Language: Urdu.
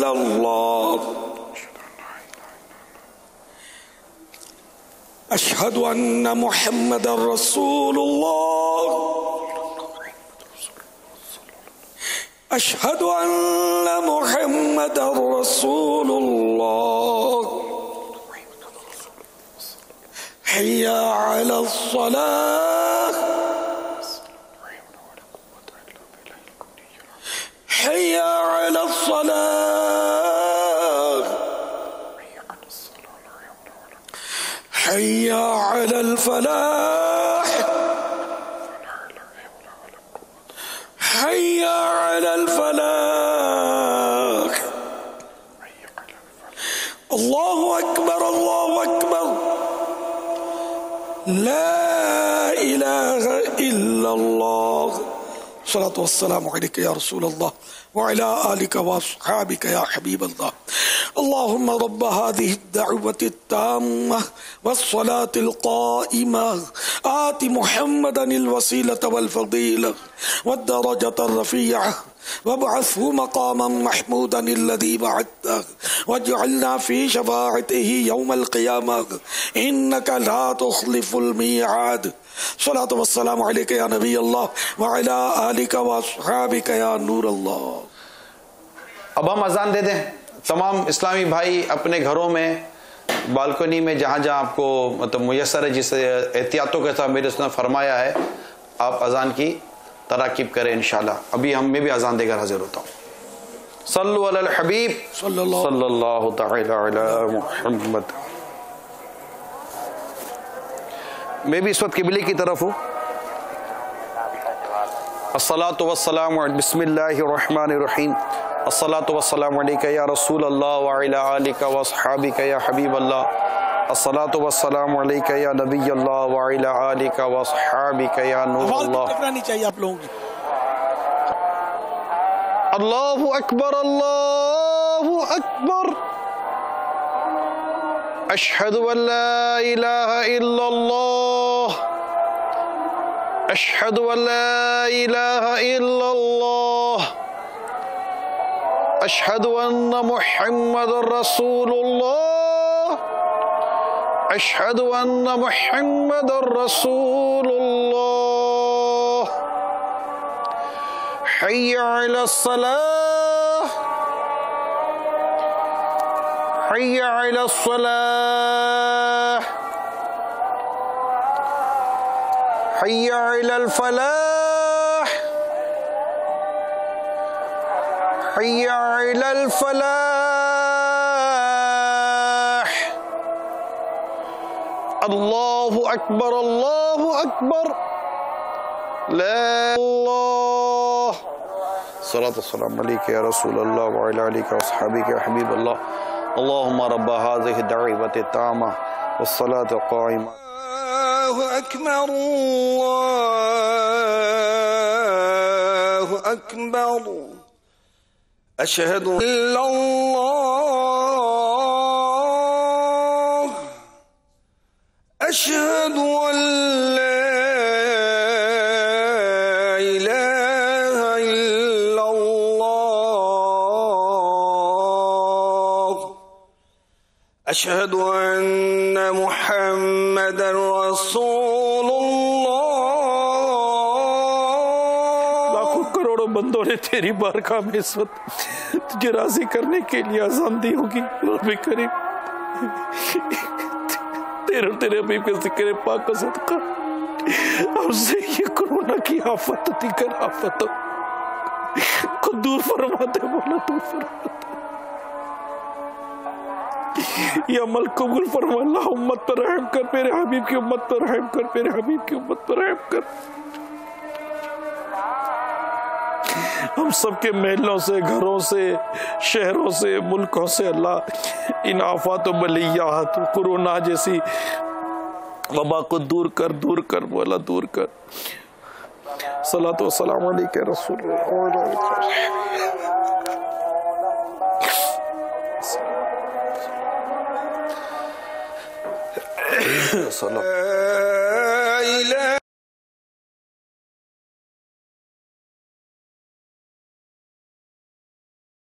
إلا الله أشهد أن محمد رسول الله أشهد أن محمد رسول الله حي على الصلاة حي على الصلاة حي على الفلاح حي على الفلاح الله أكبر الله أكبر لا إله إلا الله الصلاة والسلام عليك يا رسول الله وعلى آلك وأصحابك يا حبيب الله اللهم رب هذه الدعوة التامة والصلاة القائمة آت محمدا الوسيلة والفضيلة والدرجة الرفيعة وابعثه مقاما محمودا الذي بعثته واجعلنا في شفاعته يوم القيامة إنك لا تخلف الميعاد صلاة والسلام عليك يا نبي الله وعلى آلك وأصحابك يا نور الله. اب ہم اذان دے دیں. تمام اسلامی بھائی اپنے گھروں میں بالکنی میں جہاں جہاں آپ کو مطلب میسر ہے جس احتیاطوں کے ساتھ میرے نے فرمایا ہے آپ اذان کی تراکیب کریں انشاءاللہ. ابھی میں بھی اذان دے کر حاضر ہوتا ہوں. صلو علی الحبیب صلی اللہ تعالی علی محمد. میں بھی اس وقت قبلے کی طرف ہوں. الصلاۃ والسلام بسم اللہ الرحمن الرحیم. الصلاۃ والسلام علیک یا رسول اللہ وعلی آلک واصحابک یا حبیب اللہ. الصلاۃ والسلام علیک یا نبی اللہ وعلی آلک واصحابک یا نور اللہ. نہیں چاہیے آپ لوگوں کی. اللہ اکبر اللہ اکبر. اشہد ان لا الہ الا اللہ. اشہد ان لا الہ الا اللہ. اشہد ان محمد رسول اللہ. اشہد ان محمد رسول اللہ. حی علی الصلاة حی علی الصلاة حی علی الفلاح حی علی الفلاح. اللہ اکبر اللہ اکبر. لا اللہ. الصلاة والسلام علیک یا رسول اللہ وعلی آلک واصحابک یا حبیب اللہ. اللہم رب هذه الدعوة التامة والصلاة القائمة. الله أكبر الله أكبر. أشهد أن لا الله أشهد أن لا إله إلا الله. أشهد أن محمدا رسول الله. لاکھوں کروڑوں بندوں نے تیری بارگاہ میں اس وقت تجھے راضی کرنے کے لیے اذان دی ہوگی. رب کریم تیرے حبیب کے ذکر پاک کا صدقہ ہم سے یہ کرونا کی آفت دیگر آفتوں کو دور فرماتے مولا. دور فرماتے یہ عمل قبول فرما. اللہ امت پر رحم کر. میرے حبیب کی امت پر رحم کر. میرے حبیب کی امت پر رحم کر. ہم سب کے محلوں سے گھروں سے شہروں سے ملکوں سے اللہ ان آفات و بلیات کورونا جیسی وبا کو دور کر مولا دور کر. صلاۃ و سلام علیک رسول اللہ. صلاۃ